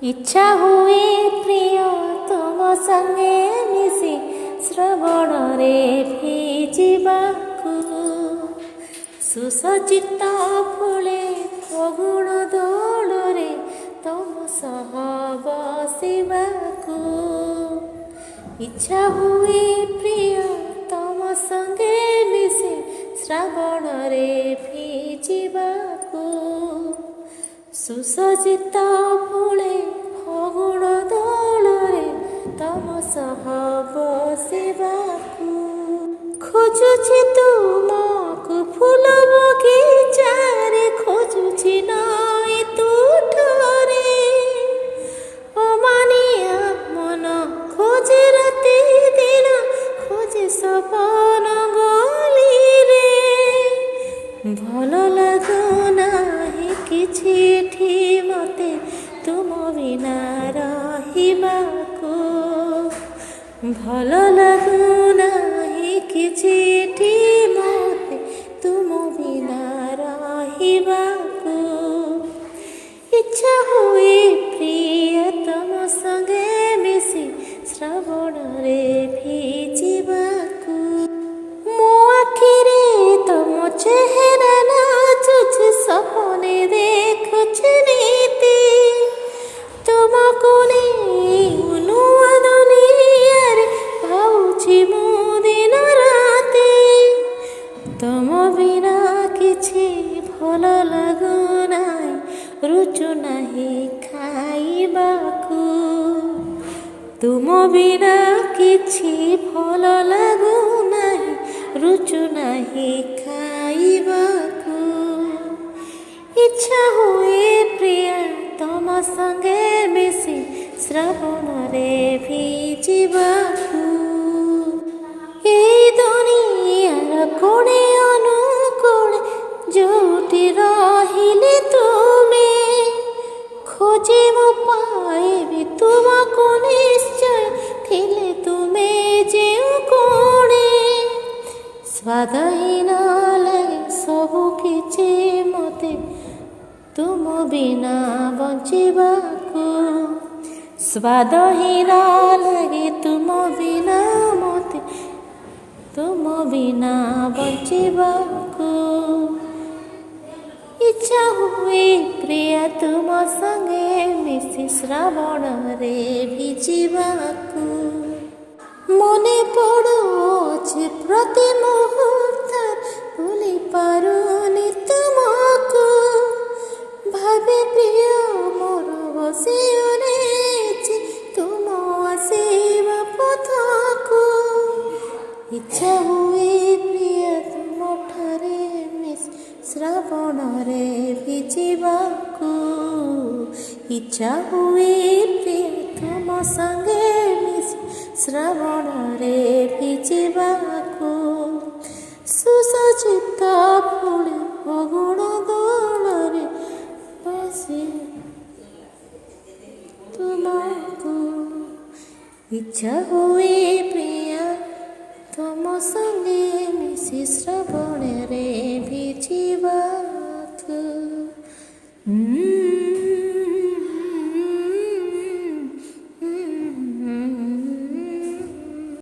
ଇଚ୍ଛା ହୁଏ ପ୍ରିୟ ତୁମ ସାଙ୍ଗେ ମିଶି ଶ୍ରବଣରେ ଭିଜିବାକୁ। ସୁସଜ୍ଜିତ ଫୁଳେ ଫଗୁଣ ଦୋଳରେ ତମ ସହ ବସିବାକୁ। ଇଚ୍ଛା ହୁଏ ପ୍ରିୟ ତମ ସଙ୍ଗେ ମିଶି ଶ୍ରାବଣରେ ଭିଜିବାକୁ। ସୁସଜ୍ଜିତ ଫୁଳେ ଫଗୁଣ ଦୋଳରେ ତମ ସହ ବସିବାକୁ। ଖୋଜୁଛି ତୁମକୁ ଫୁଲ ବଗିଚାରେ, ଖୋଜୁଛି ନଈ ତୁଠରେ। ଅମାନିଆ ମନ ଖୋଜେ ରାତି ଦିନ, ଖୋଜେ ସପନ ଗଳିରେ। ଭଲ ଲାଗୁନାହିଁ କିଛି ଏଠି ମୋତେ ତୁମ ବିନା ରହିବାକୁ। ଭଲ ଲାଗୁନାହିଁ କିଛି ଏଠି ମୋତେ ତୁମ ବିନା ରହିବାକୁ। ଇଚ୍ଛା ହୁଏ ପ୍ରିୟ ତମ ସଙ୍ଗେ ମିଶି ଶ୍ରାବଣରେ ଭିଜିବାକୁ। ମୋ ଆଖିରେ ତମ ଚେହେରା ନାଚୁଛି, ସପନେ ଦେଖୁଛି ନୀତି। ତୁମକୁ ନେଇ ନୂଆ ଦୁନିଆରେ ଭାବୁଛି ମୁଁ ଦିନ ରାତି। ତମ ବିନା କିଛି ଭଲ ଲାଗୁନାହିଁ, ରୁଚୁନାହିଁ ଖାଇବାକୁ। ତୁମ ବିନା କିଛି ଭଲ ଲାଗୁନାହିଁ, ରୁଚୁନାହିଁ ଖାଇବାକୁ। ଇଚ୍ଛା ହୁଏ ପ୍ରିୟା ତମ ସଙ୍ଗେ ମିଶି ଶ୍ରାବଣରେ ଭିଜିବାକୁ। ଏଇ ଦୁନିଆର କୋଣେ ଅନୁକୋଣେ ଯୋଉଠି ରହିଲେ ତୁମେ, ଖୋଜି ମୁଁ ପାଇବି ତୁମକୁ ନିଶ୍ଚୟ, ଥିଲେ ତୁମେ ଯେଉଁ କୋଣେ। ସ୍ୱାଦହୀନ ଲାଗେ ସବୁ କିଛି ମୋତେ ତୁମ ବିନା ବଞ୍ଚିବାକୁ। ସ୍ୱାଦହୀନ ଲାଗେ ତୁମ ବିନା ମୋତେ ତୁମ ବିନା ବଞ୍ଚିବାକୁ। ଇଚ୍ଛା ହୁଏ ପ୍ରିୟା ତୁମ ସଙ୍ଗେ ମିଶି ଶ୍ରାବଣରେ ଭିଜିବାକୁ। ମନେ ପଡ଼ୁଛି ପ୍ରତି ମୁହୂର୍ତ୍ତରେ, ଭୁଲି ପାରୁନି ତୁମକୁ। ଭାବେ ପ୍ରିୟ ମୋର ବସି ଅନେଇଛି ତୁମ ଆସିବା ପଥକୁ। ଇଚ୍ଛା ହୁଏ ପ୍ରିୟ ତୁମଠାରେ ମିଶି ଶ୍ରାବଣରେ ଭିଜିବାକୁ। ଇଚ୍ଛା ହୁଏ ପ୍ରିୟ ତୁମ ସଙ୍ଗେ ମିଶି ଶ୍ରାବଣରେ ଭିଜିବାକୁ। ସୁସଜ୍ଜିତ ଫୁଳେ ଫଗୁଣ ଦୋଳରେ ବସି ତୁମକୁ। ଇଚ୍ଛା ହୁଏ ପ୍ରିୟା ତୁମ ସଙ୍ଗେ ମିଶି ଶ୍ରାବଣ